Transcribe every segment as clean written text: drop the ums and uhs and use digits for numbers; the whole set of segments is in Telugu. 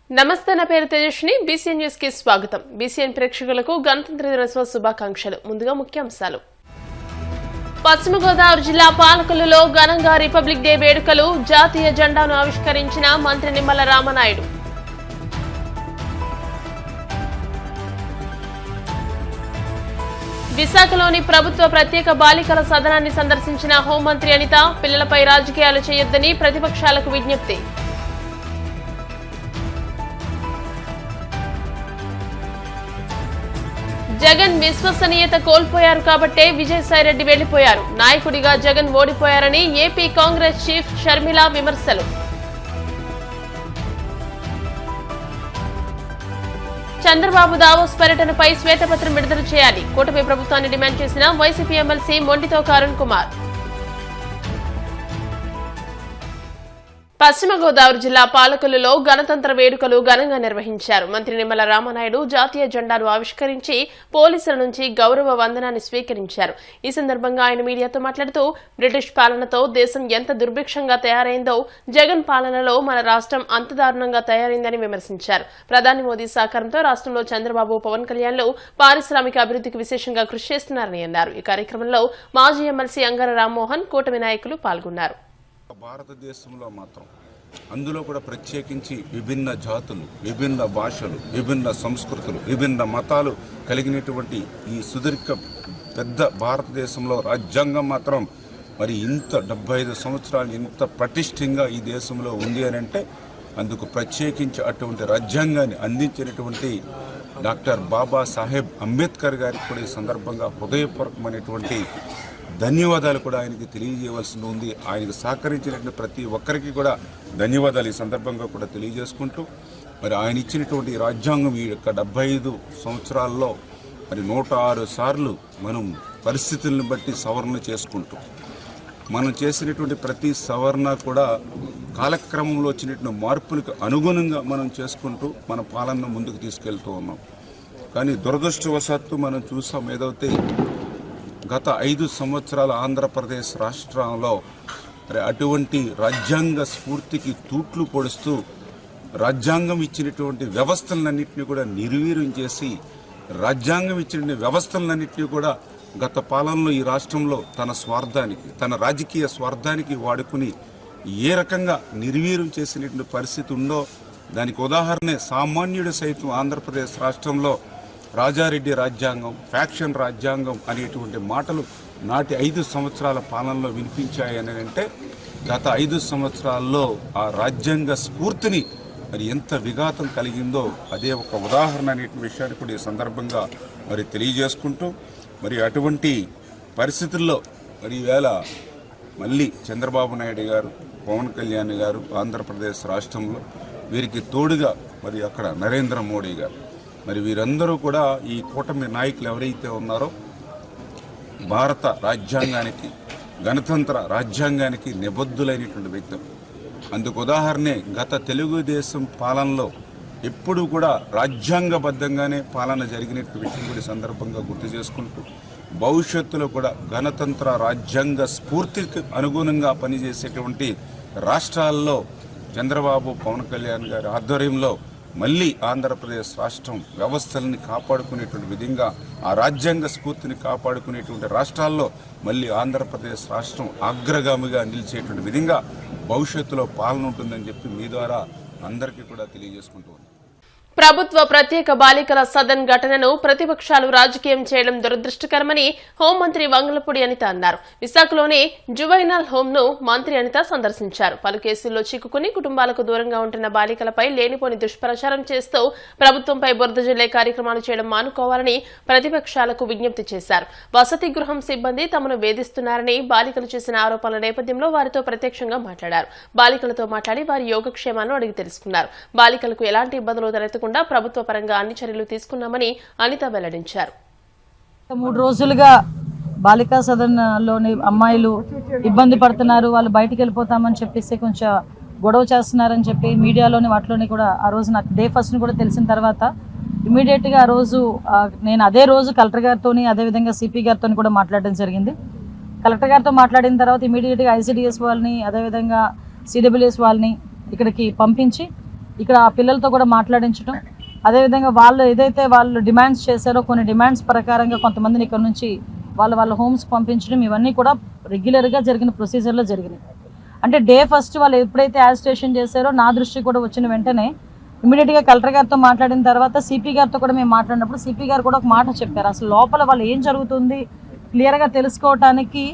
నమస్తే, నా పేరు తేజస్విని. బీసీఎన్ న్యూస్ కి స్వాగతం. బీసీఎన్ ప్రేక్షకులకు గణతంత్ర దినోత్సవ శుభాకాంక్షలు. ముందుగా ముఖ్యాంశాలు. పశ్చిమ గోదావరి జిల్లా పాలకొల్లులో ఘనంగా రిపబ్లిక్ డే వేడుకలు. జాతీయ జెండాను ఆవిష్కరించిన మంత్రి నిమ్మల రామనాయుడు. విశాఖలోని ప్రభుత్వ ప్రత్యేక బాలికల సదనాన్ని సందర్శించిన హోంమంత్రి అనిత. పిల్లలపై రాజకీయాలు చేయొద్దని ప్రతిపక్షాలకు విజ్ఞప్తి. జగన్ విశ్వసనీయత కోల్పోయారు కాబట్టే విజయసాయిరెడ్డి వెళ్లిపోయారు. నాయకుడిగా జగన్ ఓడిపోయారని ఏపీ కాంగ్రెస్ చీఫ్ షర్మిల విమర్శలు. చంద్రబాబు దావోస్ పర్యటనపై శ్వేతపత్రం విడుదల చేయాలి. కూటమి ప్రభుత్వాన్ని డిమాండ్ చేసిన వైసీపీ ఎమ్మెల్సీ మొండితోక అరుణ్ కుమార్. పశ్చిమ గోదావరి జిల్లా పాలకొల్లులో గణతంత్ర వేడుకలు ఘనంగా నిర్వహించారు. మంత్రి నిమ్మల రామనాయుడు జాతీయ జెండాను ఆవిష్కరించి పోలీసుల నుంచి గౌరవ వందనాన్ని స్వీకరించారు. ఈ సందర్భంగా ఆయన మీడియాతో మాట్లాడుతూ బ్రిటిష్ పాలనతో దేశం ఎంత దుర్భిక్షంగా తయారైందో జగన్ పాలనలో మన రాష్ట్రం అంత దారుణంగా తయారైందని విమర్శించారు. ప్రధాని మోదీ సహకారంతో రాష్ట్రంలో చంద్రబాబు, పవన్ కళ్యాణ్లు పారిశ్రామిక అభివృద్ధికి విశేషంగా కృషి చేస్తున్నారని అన్నారు. ఈ కార్యక్రమంలో మాజీ ఎమ్మెల్సీ అంగర రామ్మోహన్, కూటమి నాయకులు పాల్గొన్నారు. భారతదేశంలో మాత్రం అందులో కూడా ప్రత్యేకించి విభిన్న జాతులు, విభిన్న భాషలు, విభిన్న సంస్కృతులు, విభిన్న మతాలు కలిగినటువంటి ఈ సుదీర్ఘ పెద్ద భారతదేశంలో రాజ్యాంగం మాత్రం మరి ఇంత 75 సంవత్సరాలు ఇంత పటిష్టంగా ఈ దేశంలో ఉంది అని అంటే అందుకు ప్రత్యేకించి అటువంటి రాజ్యాంగాన్ని అందించినటువంటి డాక్టర్ బాబాసాహెబ్ అంబేద్కర్ గారికి కూడా ఈ సందర్భంగా హృదయపూర్వకమైనటువంటి ధన్యవాదాలు కూడా ఆయనకి తెలియజేయవలసి ఉంది. ఆయనకు సహకరించినటువంటి ప్రతి ఒక్కరికి కూడా ధన్యవాదాలు ఈ సందర్భంగా కూడా తెలియజేసుకుంటూ మరి ఆయన ఇచ్చినటువంటి రాజ్యాంగం ఈ యొక్క 75 సంవత్సరాల్లో మరి 106 సార్లు మనం పరిస్థితులను బట్టి సవరణ చేసుకుంటూ మనం చేసినటువంటి ప్రతి సవరణ కూడా కాలక్రమంలో వచ్చినటువంటి మార్పులకు అనుగుణంగా మనం చేసుకుంటూ మన పాలనను ముందుకు తీసుకెళ్తూ ఉన్నాం. కానీ దురదృష్టవశాత్తు మనం చూసాం ఏదైతే గత 5 సంవత్సరాల ఆంధ్రప్రదేశ్ రాష్ట్రంలో అటువంటి రాజ్యాంగ స్ఫూర్తికి తూట్లు పొడుస్తూ రాజ్యాంగం ఇచ్చినటువంటి వ్యవస్థలన్నింటినీ కూడా నిర్వీర్యం చేసి రాజ్యాంగం ఇచ్చిన వ్యవస్థలన్నింటినీ కూడా గత పాలనలో ఈ రాష్ట్రంలో తన స్వార్థానికి, తన రాజకీయ స్వార్థానికి వాడుకుని ఏ రకంగా నిర్వీర్యం చేసినటువంటి పరిస్థితి ఉందో దానికి ఉదాహరణే సామాన్యుడు సైతం ఆంధ్రప్రదేశ్ రాష్ట్రంలో రాజారెడ్డి రాజ్యాంగం, ఫ్యాక్షన్ రాజ్యాంగం అనేటువంటి మాటలు నాటి 5 సంవత్సరాల పాలనలో వినిపించాయని అంటే గత 5 సంవత్సరాల్లో ఆ రాజ్యాంగ స్ఫూర్తిని మరి ఎంత విఘాతం కలిగిందో అదే ఒక ఉదాహరణ అనే విషయాన్ని కూడా ఈ సందర్భంగా మరి తెలియజేసుకుంటూ మరి అటువంటి పరిస్థితుల్లో మరి ఈవేళ మళ్ళీ చంద్రబాబు నాయుడు గారు, పవన్ కళ్యాణ్ గారు ఆంధ్రప్రదేశ్ రాష్ట్రంలో వీరికి తోడుగా మరి అక్కడ నరేంద్ర మోడీ గారు మరి వీరందరూ కూడా ఈ కూటమి నాయకులు ఎవరైతే ఉన్నారో భారత రాజ్యాంగానికి, గణతంత్ర రాజ్యాంగానికి నిబద్ధులైనటువంటి వ్యక్తులు. అందుకు ఉదాహరణే గత తెలుగుదేశం పాలనలో ఎప్పుడూ కూడా రాజ్యాంగబద్ధంగానే పాలన జరిగినటువంటి విషయం కూడా సందర్భంగా గుర్తు చేసుకుంటూ భవిష్యత్తులో కూడా గణతంత్ర రాజ్యాంగ స్ఫూర్తికి అనుగుణంగా పనిచేసేటువంటి రాష్ట్రాల్లో చంద్రబాబు, పవన్ కళ్యాణ్ గారి ఆధ్వర్యంలో మళ్ళీ ఆంధ్రప్రదేశ్ రాష్ట్రం వ్యవస్థలని కాపాడుకునేటువంటి విధంగా ఆ రాజ్యాంగ స్ఫూర్తిని కాపాడుకునేటువంటి రాష్ట్రాల్లో మళ్ళీ ఆంధ్రప్రదేశ్ రాష్ట్రం అగ్రగామిగా నిలిచేటువంటి విధంగా భవిష్యత్తులో పాలన ఉంటుందని చెప్పి మీ ద్వారా అందరికీ కూడా తెలియజేసుకుంటూ ఉన్నాను. ప్రభుత్వ ప్రత్యేక బాలికల సదన్ ఘటనను ప్రతిపక్షాలు రాజకీయం చేయడం దురదృష్టకరమని హోంమంత్రి వంగలపూడి అనిత అన్నారు. విశాఖలోని జువైనల్ హోమ్ ను మంత్రి అనిత సందర్శించారు. పలు కేసుల్లో చిక్కుకుని కుటుంబాలకు దూరంగా ఉంటున్న బాలికలపై లేనిపోని దుష్ప్రచారం చేస్తూ ప్రభుత్వంపై బురద జల్లే కార్యక్రమాలు చేయడం మానుకోవాలని ప్రతిపక్షాలకు విజ్ఞప్తి చేశారు. వసతి గృహం సిబ్బంది తమను వేధిస్తున్నారని బాలికలు చేసిన ఆరోపణల నేపథ్యంలో వారితో ప్రత్యక్షంగా మాట్లాడారు. బాలికలతో మాట్లాడి వారి యోగక్షేమాలను అడిగి తెలుసుకున్నారు. బాలికలకు ఎలాంటి ఇబ్బందులు తలెత్తకుండా ప్రభుత్వ పరంగా అన్ని చర్యలు తీసుకున్నామని అనిత వెల్లడించారు. 3 రోజులుగా బాలికా సదన్లోని అమ్మాయిలు ఇబ్బంది పడుతున్నారు, వాళ్ళు బయటికి వెళ్ళిపోతామని చెప్పేసి కొంచెం గొడవ చేస్తున్నారని చెప్పి మీడియాలోని వాటిలోని కూడా ఆ రోజు నాకు డే ఫస్ట్ కూడా తెలిసిన తర్వాత ఇమీడియట్గా ఆ రోజు నేను అదే రోజు కలెక్టర్ గారితో అదేవిధంగా సిపి గారితో కూడా మాట్లాడడం జరిగింది. కలెక్టర్ గారితో మాట్లాడిన తర్వాత ఇమీడియట్గా ఐసిడిఎస్ వాళ్ళని అదేవిధంగా సిడబ్ల్యూఎస్ వాళ్ళని ఇక్కడికి పంపించి ఇక్కడ ఆ పిల్లలతో కూడా మాట్లాడించడం, అదేవిధంగా వాళ్ళు ఏదైతే వాళ్ళు డిమాండ్స్ చేశారో కొన్ని డిమాండ్స్ ప్రకారంగా కొంతమందిని ఇక్కడ నుంచి వాళ్ళ హోమ్స్కి పంపించడం, ఇవన్నీ కూడా రెగ్యులర్గా జరిగిన ప్రొసీజర్లో జరిగినాయి. అంటే డే ఫస్ట్ వాళ్ళు ఎప్పుడైతే యాజిటేషన్ చేశారో నా దృష్టి కూడా వచ్చిన వెంటనే ఇమీడియట్గా కలెక్టర్ గారితో మాట్లాడిన తర్వాత సిపి గారితో కూడా మేము మాట్లాడినప్పుడు సిపి గారు కూడా ఒక మాట చెప్పారు, అసలు లోపల వాళ్ళు ఏం జరుగుతుంది క్లియర్గా తెలుసుకోవటానికి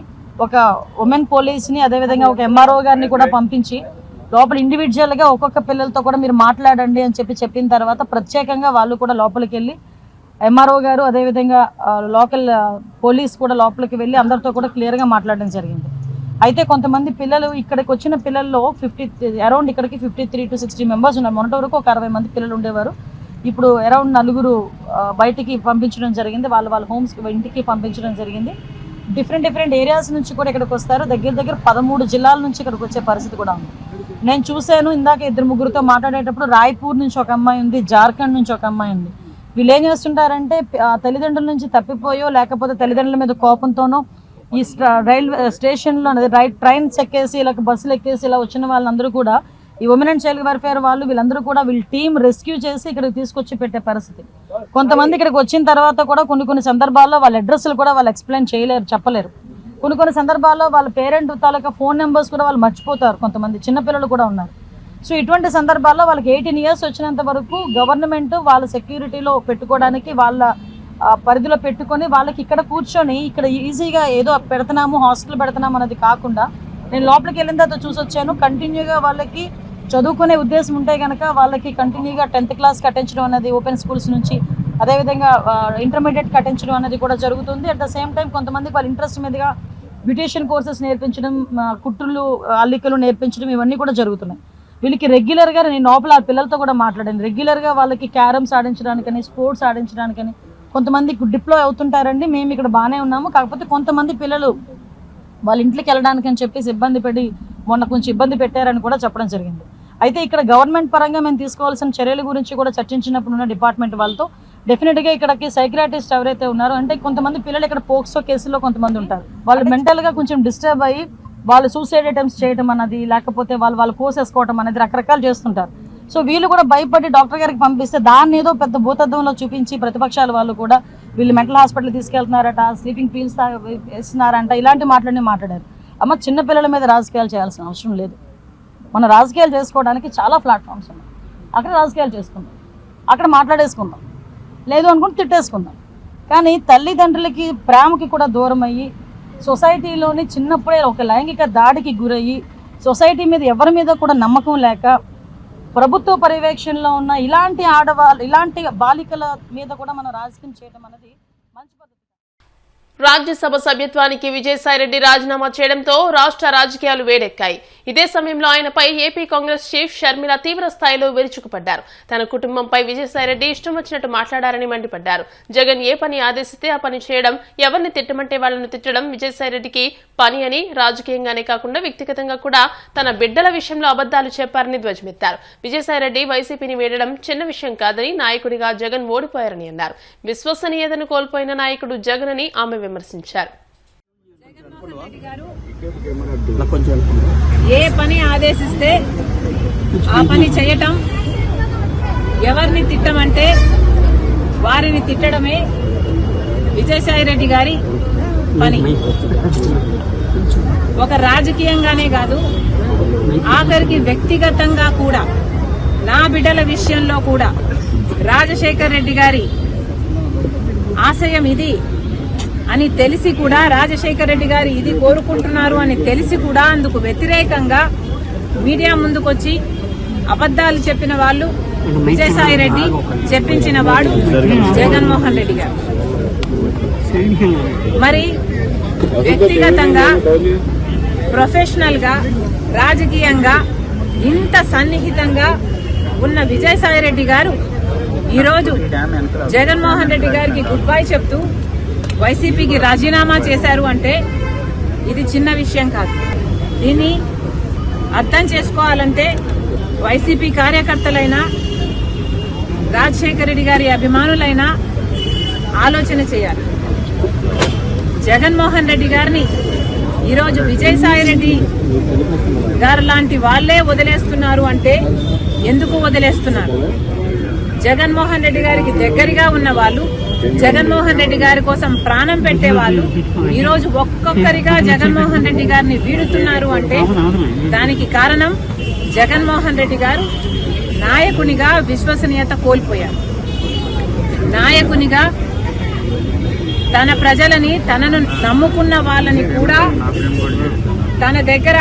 ఒక ఉమెన్ పోలీస్ని అదేవిధంగా ఒక ఎంఆర్ఓ గారిని కూడా పంపించి లోపల ఇండివిజువల్గా ఒక్కొక్క పిల్లలతో కూడా మీరు మాట్లాడండి అని చెప్పిన తర్వాత ప్రత్యేకంగా వాళ్ళు కూడా లోపలికి వెళ్ళి ఎంఆర్ఓ గారు అదేవిధంగా లోకల్ పోలీస్ కూడా లోపలికి వెళ్ళి అందరితో కూడా క్లియర్గా మాట్లాడడం జరిగింది. అయితే కొంతమంది పిల్లలు ఇక్కడికి వచ్చిన పిల్లల్లో అరౌండ్ ఇక్కడికి 53 to 60 మెంబర్స్ ఉన్నారు. మొన్నటి వరకు ఒక 60 మంది పిల్లలు ఉండేవారు. ఇప్పుడు అరౌండ్ 4 బయటికి పంపించడం జరిగింది, వాళ్ళ హోమ్స్కి ఇంటికి పంపించడం జరిగింది. డిఫరెంట్ ఏరియాస్ నుంచి కూడా ఇక్కడికి వస్తారు. దగ్గర 13 జిల్లాల నుంచి ఇక్కడికి వచ్చే పరిస్థితి కూడా ఉంది. నేను చూశాను ఇందాక 2-3 మాట్లాడేటప్పుడు రాయ్పూర్ నుంచి ఒక అమ్మాయి ఉంది, జార్ఖండ్ నుంచి ఒక అమ్మాయి ఉంది. వీళ్ళు ఏం చేస్తుంటారంటే తల్లిదండ్రుల నుంచి తప్పిపోయో లేకపోతే తల్లిదండ్రుల మీద కోపంతోనో ఈ రైల్వే స్టేషన్లో ట్రైన్స్ ఎక్కేసి ఇలా బస్సులు ఎక్కేసి ఇలా వచ్చిన వాళ్ళందరూ కూడా ఈ ఉమెన్ అండ్ చైల్డ్ వెల్ఫేర్ వాళ్ళు వీళ్ళందరూ కూడా వీళ్ళ టీం రెస్క్యూ చేసి ఇక్కడికి తీసుకొచ్చి పెట్టే పరిస్థితి. కొంతమంది ఇక్కడికి వచ్చిన తర్వాత కూడా కొన్ని సందర్భాల్లో వాళ్ళ అడ్రస్లు కూడా వాళ్ళు ఎక్స్ప్లెయిన్ చేయలేరు, చెప్పలేరు. కొన్ని సందర్భాల్లో వాళ్ళ పేరెంట్ తాలూకా ఫోన్ నెంబర్స్ కూడా వాళ్ళు మర్చిపోతారు. కొంతమంది చిన్నపిల్లలు కూడా ఉన్నారు. సో ఇటువంటి సందర్భాల్లో వాళ్ళకి 18 years వచ్చినంత వరకు గవర్నమెంట్ వాళ్ళ సెక్యూరిటీలో పెట్టుకోవడానికి వాళ్ళ పరిధిలో పెట్టుకొని వాళ్ళకి ఇక్కడ కూర్చొని ఇక్కడ ఈజీగా ఏదో పెడుతున్నాము హాస్టల్ పెడుతున్నాము అన్నది కాకుండా నేను లోపలికి వెళ్ళిన తర్వాత చూసి వచ్చాను. కంటిన్యూగా వాళ్ళకి చదువుకునే ఉద్దేశం ఉంటే కనుక వాళ్ళకి కంటిన్యూగా 10th క్లాస్ కట్టించడం అనేది ఓపెన్ స్కూల్స్ నుంచి, అదేవిధంగా ఇంటర్మీడియట్ కట్టించడం అనేది కూడా జరుగుతుంది. అట్ ద సేమ్ టైం కొంతమందికి వాళ్ళ ఇంట్రెస్ట్ మీదుగా బ్యూటిషియన్ కోర్సెస్ నేర్పించడం, కుట్రులు అల్లికలు నేర్పించడం ఇవన్నీ కూడా జరుగుతున్నాయి. వీళ్ళకి రెగ్యులర్గా నేను లోపల ఆ పిల్లలతో కూడా మాట్లాడాను. రెగ్యులర్గా వాళ్ళకి క్యారమ్స్ ఆడించడానికని, స్పోర్ట్స్ ఆడించడానికని కొంతమంది డిప్లాయ్ అవుతుంటారండి. మేము ఇక్కడ బాగానే ఉన్నాము, కాకపోతే కొంతమంది పిల్లలు వాళ్ళ ఇంట్లోకి వెళ్ళడానికి అని చెప్పేసి ఇబ్బంది పడి మొన్న కొంచెం ఇబ్బంది పెట్టారని కూడా చెప్పడం జరిగింది. అయితే ఇక్కడ గవర్నమెంట్ పరంగా మేము తీసుకోవాల్సిన చర్యల గురించి కూడా చర్చించినప్పుడు ఉన్న డిపార్ట్మెంట్ వాళ్ళతో డెఫినెట్గా ఇక్కడికి సైక్రాటిస్ట్ ఎవరైతే ఉన్నారో, అంటే కొంతమంది పిల్లలు ఇక్కడ పోక్సో కేసులో కొంతమంది ఉంటారు, వాళ్ళు మెంటల్గా కొంచెం డిస్టర్బ్ అయ్యి వాళ్ళు సూసైడ్ అటెంప్ట్స్ చేయడం అన్నది లేకపోతే వాళ్ళు కోసేసుకోవడం అనేది రకరకాలు చేస్తుంటారు. సో వీళ్ళు కూడా భయపడి డాక్టర్ గారికి పంపిస్తే దాన్ని ఏదో పెద్ద భూతద్దంలో చూపించి ప్రతిపక్షాలు వాళ్ళు కూడా వీళ్ళు మెంటల్ హాస్పిటల్ తీసుకెళ్తున్నారట, స్లీపింగ్ పీల్స్ వేస్తున్నారంట, ఇలాంటి మాట్లాడారు. అమ్మ చిన్నపిల్లల మీద రాజకీయాలు చేయాల్సిన అవసరం లేదు. మన రాజకీయాలు చేసుకోవడానికి చాలా ప్లాట్ఫామ్స్ ఉన్నాయి. అక్కడ రాజకీయాలు చేసుకుందాం, అక్కడ మాట్లాడేసుకుందాం, లేదు అనుకుంటే తిట్టేసుకుందాం. కానీ తల్లిదండ్రులకి ప్రేమకి కూడా దూరం అయ్యి సొసైటీలోని చిన్నప్పుడే ఒక లైంగిక దాడికి గురయ్యి సొసైటీ మీద ఎవరి మీద కూడా నమ్మకం లేక ప్రభుత్వ పర్యవేక్షణలో ఉన్న ఇలాంటి ఆడవాళ్ళు ఇలాంటి బాలికల మీద కూడా మనం రాజకీయం చేయడం అనేది మంచి పద్ధతి. రాజ్యసభ సభ్యత్వానికి విజయసాయిరెడ్డి రాజీనామా చేయడంతో రాష్ట్ర రాజకీయాలు వేడెక్కాయి. ఇదే సమయంలో ఆయనపై ఏపీ కాంగ్రెస్ చీఫ్ షర్మిల తీవ్ర స్థాయిలో విరుచుకుపడ్డారు. తన కుటుంబంపై విజయసాయిరెడ్డి ఇష్టం వచ్చినట్టు మాట్లాడారని మండిపడ్డారు. జగన్ ఏ పని ఆదేశిస్తే ఆ పని చేయడం, ఎవరిని తిట్టమంటే వాళ్లను తిట్టడం విజయసాయిరెడ్డికి పని అని రాజకీయంగానే కాకుండా వ్యక్తిగతంగా కూడా తన బిడ్డల విషయంలో అబద్దాలు చెప్పారని ధ్వజమెత్తారు. విజయసాయిరెడ్డి వైసీపీని వీడడం చిన్న విషయం కాదని, నాయకుడిగా జగన్ ఓడిపోయారని అన్నారు. విశ్వసనీయతను కోల్పోయిన నాయకుడు జగన్ అని ఆమె విమర్శించారు. ఏ పని ఆదేశిస్తే ఆ పని చేయటం, ఎవరిని తిట్టమంటే వారిని తిట్టడమే విజయసాయిరెడ్డి గారి పని. ఒక రాజకీయంగానే కాదు, ఆఖరికి వ్యక్తిగతంగా కూడా నా బిడ్డల విషయంలో కూడా రాజశేఖర్ రెడ్డి గారి ఆశయం ఇది అని తెలిసి కూడా, రాజశేఖర్ రెడ్డి గారు ఇది కోరుకుంటున్నారు అని తెలిసి కూడా అందుకు వ్యతిరేకంగా మీడియా ముందుకొచ్చి అబద్దాలు చెప్పిన వాళ్ళు విజయసాయిరెడ్డి, చెప్పించిన వాడు జగన్మోహన్ రెడ్డి గారు. మరి వ్యక్తిగతంగా, ప్రొఫెషనల్ గా, రాజకీయంగా ఇంత సన్నిహితంగా ఉన్న విజయసాయిరెడ్డి గారు ఈరోజు జగన్మోహన్ రెడ్డి గారికి గుడ్ బై చెప్తూ వైసీపీకి రాజీనామా చేశారు అంటే ఇది చిన్న విషయం కాదు. దీన్ని అర్థం చేసుకోవాలంటే వైసీపీ కార్యకర్తలైనా, రాజశేఖర రెడ్డి గారి అభిమానులైనా ఆలోచన చేయాలి. జగన్మోహన్ రెడ్డి గారిని ఈరోజు విజయసాయిరెడ్డి గారు లాంటి వాళ్లే వదిలేస్తున్నారు అంటే ఎందుకు వదిలేస్తున్నారు? జగన్మోహన్ రెడ్డి గారికి దగ్గరగా ఉన్న వాళ్ళు, జగన్మోహన్ రెడ్డి గారి కోసం ప్రాణం పెట్టే వాళ్ళు ఈరోజు ఒక్కొక్కరిగా జగన్మోహన్ రెడ్డి గారిని వీడుతున్నారు అంటే దానికి కారణం జగన్మోహన్ రెడ్డి గారు నాయకునిగా విశ్వసనీయత కోల్పోయారు. నాయకునిగా తన ప్రజలని, తనను నమ్ముకున్న వాళ్ళని కూడా తన దగ్గర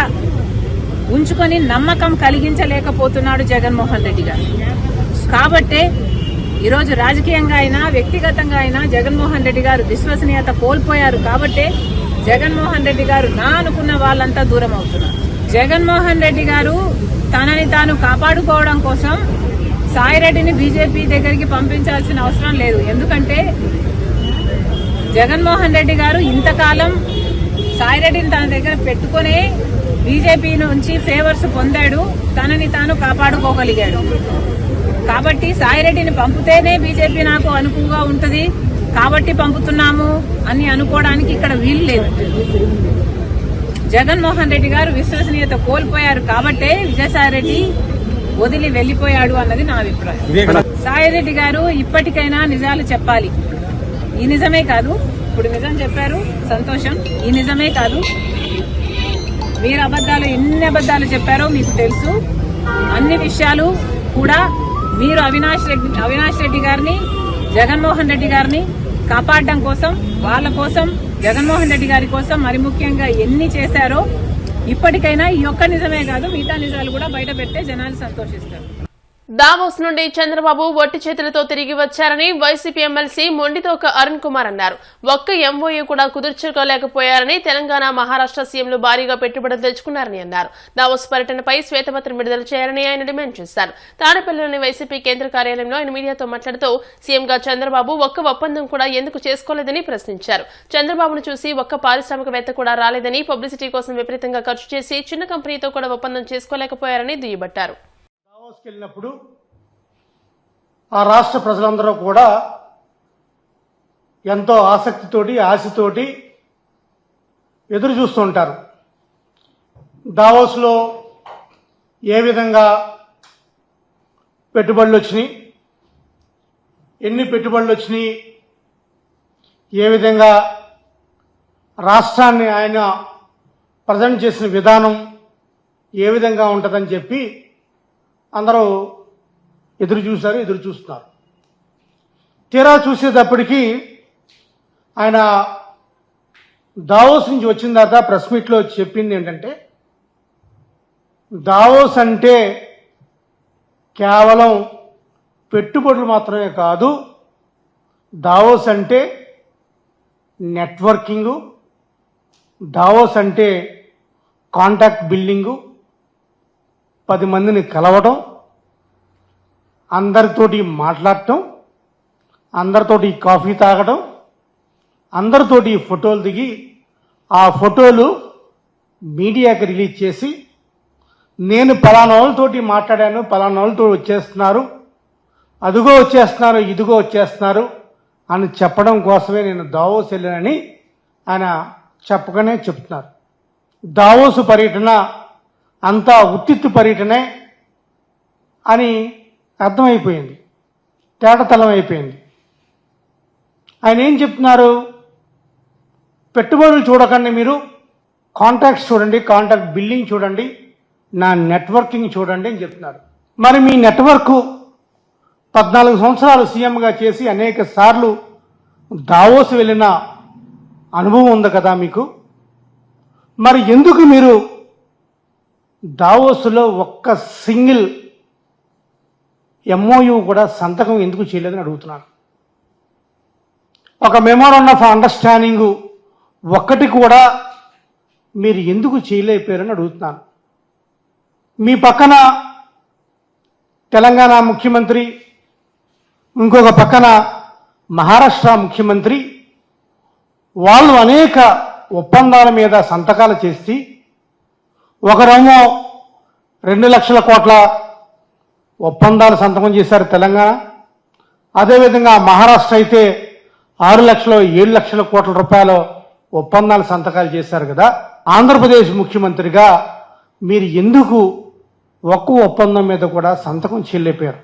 ఉంచుకొని నమ్మకం కలిగించలేకపోతున్నాడు జగన్మోహన్ రెడ్డి గారు. కాబట్టే ఈరోజు రాజకీయంగా అయినా వ్యక్తిగతంగా అయినా జగన్మోహన్ రెడ్డి గారు విశ్వసనీయత కోల్పోయారు. కాబట్టే జగన్మోహన్ రెడ్డి గారు నా అనుకున్న వాళ్ళంతా దూరం అవుతున్నారు. జగన్మోహన్ రెడ్డి గారు తనని తాను కాపాడుకోవడం కోసం సాయిరెడ్డిని బీజేపీ దగ్గరికి పంపించాల్సిన అవసరం లేదు. ఎందుకంటే జగన్మోహన్ రెడ్డి గారు ఇంతకాలం సాయిరెడ్డిని తన దగ్గర పెట్టుకునే బీజేపీ నుంచి ఫేవర్స్ పొందాడు, తనని తాను కాపాడుకోగలిగాడు. కాబట్టి సాయిరెడ్డిని పంపితేనే బీజేపీ నాకు అనుకువగా ఉంటుంది కాబట్టి పంపుతున్నాము అని అనుకోవడానికి ఇక్కడ వీలు లేదు. జగన్మోహన్ రెడ్డి గారు విశ్వసనీయత కోల్పోయారు కాబట్టే విజయసాయిరెడ్డి వదిలి వెళ్లిపోయాడు అన్నది నా అభిప్రాయం. సాయిరెడ్డి గారు ఇప్పటికైనా నిజాలు చెప్పాలి. ఈ నిజమే కాదు, ఇప్పుడు నిజం చెప్పారు సంతోషం, ఈ నిజమే కాదు మీరు ఎన్ని అబద్దాలు చెప్పారో మీకు తెలుసు. అన్ని విషయాలు కూడా మీరు అవినాష్ రెడ్డి గారిని, జగన్మోహన్ రెడ్డి గారిని కాపాడడం కోసం, వాళ్ళ కోసం, జగన్మోహన్ రెడ్డి గారి కోసం మరి ముఖ్యంగా ఎన్ని చేశారో ఇప్పటికైనా ఈ ఒక్క నిజమే కాదు మిగతా నిజాలు కూడా బయట పెడితే జనాలు సంతోషిస్తారు. దావోస్ నుండి చంద్రబాబు ఒట్టి చేతులతో తిరిగి వచ్చారని వైసీపీ ఎమ్మెల్సీ మొండితోక అరుణ్ కుమార్ అన్నారు. ఒక్క ఎంఓయూ కూడా కుదుర్చుకోలేకపోయారని, తెలంగాణ, మహారాష్ట్ర సీఎంలు భారీగా పెట్టుబడులు తెచ్చుకున్నారని అన్నారు. దావోస్ పర్యటనపై శ్వేతపత్రం విడుదల చేయాలని ఆయన డిమాండ్ చేశారు. తాడేపల్లిలోని వైసీపీ కేంద్ర కార్యాలయంలో ఆయన మీడియాతో మాట్లాడుతూ సీఎంగా చంద్రబాబు ఒక్క ఒప్పందం కూడా ఎందుకు చేసుకోలేదని ప్రశ్నించారు. చంద్రబాబును చూసి ఒక్క పారిశ్రామికవేత్త కూడా రాలేదని, పబ్లిసిటీ కోసం విపరీతంగా ఖర్చు చేసి చిన్న కంపెనీతో కూడా ఒప్పందం చేసుకోలేకపోయారని దుయ్యబట్టారు. వెళ్ళినప్పుడు ఆ రాష్ట్ర ప్రజలందరూ కూడా ఎంతో ఆసక్తితోటి, ఆశతోటి ఎదురు చూస్తుంటారు. దావోస్లో ఏ విధంగా పెట్టుబడులు వచ్చినాయి, ఎన్ని పెట్టుబడులు వచ్చినాయి, ఏ విధంగా రాష్ట్రాన్ని ఆయన ప్రజెంట్ చేసిన విధానం ఏ విధంగా ఉంటుందని చెప్పి అందరూ ఎదురు చూస్తున్నారు. తీరా చూసేటప్పటికీ ఆయన దావోస్ నుంచి వచ్చిన తర్వాత ప్రెస్ మీట్లో చెప్పింది ఏంటంటే, దావోస్ అంటే కేవలం పెట్టుబడులు మాత్రమే కాదు, దావోస్ అంటే నెట్వర్కింగు, దావోస్ అంటే కాంటాక్ట్ బిల్డింగు, 10 మందిని కలవడం, అందరితోటి మాట్లాడటం, అందరితోటి కాఫీ తాగడం, అందరితోటి ఫోటోలు దిగి ఆ ఫోటోలు మీడియాకి రిలీజ్ చేసి నేను పలానా వాళ్ళతోటి మాట్లాడాను, పలానా వాళ్ళతో వచ్చేస్తున్నారు, అదిగో వచ్చేస్తున్నారు, ఇదిగో వచ్చేస్తున్నారు అని చెప్పడం కోసమే నేను దావోస్ వెళ్ళానని ఆయన చెప్పగానే చెప్తున్నారు. దావోసు పర్యటన అంతా ఉత్తిత్తు పర్యటనే అని అర్థమైపోయింది, తేటతలం అయిపోయింది. ఆయన ఏం చెప్తున్నారు, పెట్టుబడులు చూడకండి, మీరు కాంట్రాక్ట్స్ చూడండి, కాంట్రాక్ట్ బిల్డింగ్ చూడండి, నా నెట్వర్కింగ్ చూడండి అని చెప్తున్నారు. మరి మీ నెట్వర్క్ 14 సంవత్సరాలు సీఎంగా చేసి అనేక సార్లు దావోస్ వెళ్ళిన అనుభవం ఉంది కదా మీకు, మరి ఎందుకు మీరు దావోస్లో ఒక్క సింగిల్ ఎంఓయూ కూడా సంతకం ఎందుకు చేయలేదని అడుగుతున్నాను. ఒక మెమోరాండం ఆఫ్ అండర్స్టాండింగ్ ఒక్కటి కూడా మీరు ఎందుకు చేయలేకపోయారని అడుగుతున్నాను. మీ పక్కన తెలంగాణ ముఖ్యమంత్రి, ఇంకొక పక్కన మహారాష్ట్ర ముఖ్యమంత్రి, వాళ్ళు అనేక ఒప్పందాల మీద సంతకాలు చేసి, ఒకరేమో 2 లక్షల కోట్ల ఒప్పందాలు సంతకం చేశారు తెలంగాణ, అదేవిధంగా మహారాష్ట్ర అయితే 6 లక్షలు 7 లక్షల కోట్ల రూపాయల ఒప్పందాలు సంతకాలు చేశారు కదా. ఆంధ్రప్రదేశ్ ముఖ్యమంత్రిగా మీరు ఎందుకు ఒక్క ఒప్పందం మీద కూడా సంతకం చేయలేపారు.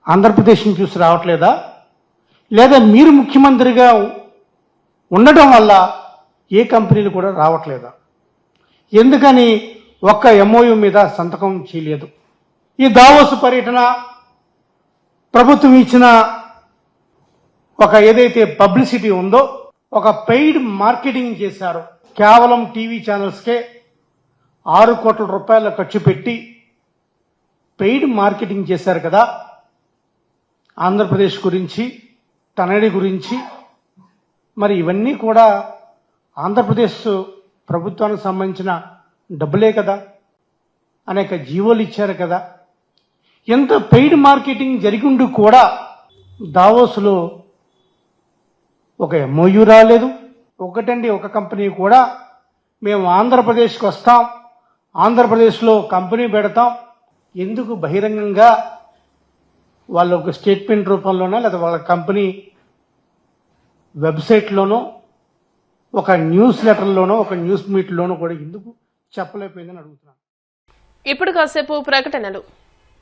ఆంధ్రప్రదేశ్ని చూసి రావట్లేదా? లేదా మీరు ముఖ్యమంత్రిగా ఉండటం వల్ల ఏ కంపెనీలు కూడా రావట్లేదా? ఎందుకని ఒక్క ఎంఓయూ మీద సంతకం చేయలేదు? ఈ దావోస్ పర్యటన ప్రభుత్వం ఇచ్చిన ఒక ఏదైతే పబ్లిసిటీ ఉందో, ఒక పెయిడ్ మార్కెటింగ్ చేశారు. కేవలం టీవీ ఛానల్స్కే 6 కోట్ల రూపాయల ఖర్చు పెట్టి పెయిడ్ మార్కెటింగ్ చేశారు కదా. ఆంధ్రప్రదేశ్ గురించి, తనడి గురించి. మరి ఇవన్నీ కూడా ఆంధ్రప్రదేశ్ ప్రభుత్వానికి సంబంధించిన డబ్బులే కదా, అనేక జీవోలు ఇచ్చారు కదా. ఎంత పెయిడ్ మార్కెటింగ్ జరిగిండు కూడా దావోస్లో ఒక ఎంఓయూ రాలేదు. ఒక కంపెనీ కూడా మేము ఆంధ్రప్రదేశ్కి వస్తాం, ఆంధ్రప్రదేశ్లో కంపెనీ పెడతాం, ఎందుకు బహిరంగంగా వాళ్ళ ఒక స్టేట్మెంట్ రూపంలోనో లేదా వాళ్ళ కంపెనీ వెబ్సైట్లోనో ఒక న్యూస్ లెటర్లోనో ఒక న్యూస్ మీట్లోనో కూడా ఎందుకు చెప్పలేకపోయిందని అడుగుతున్నాను. ఇప్పుడు కాసేపు ప్రకటనలు.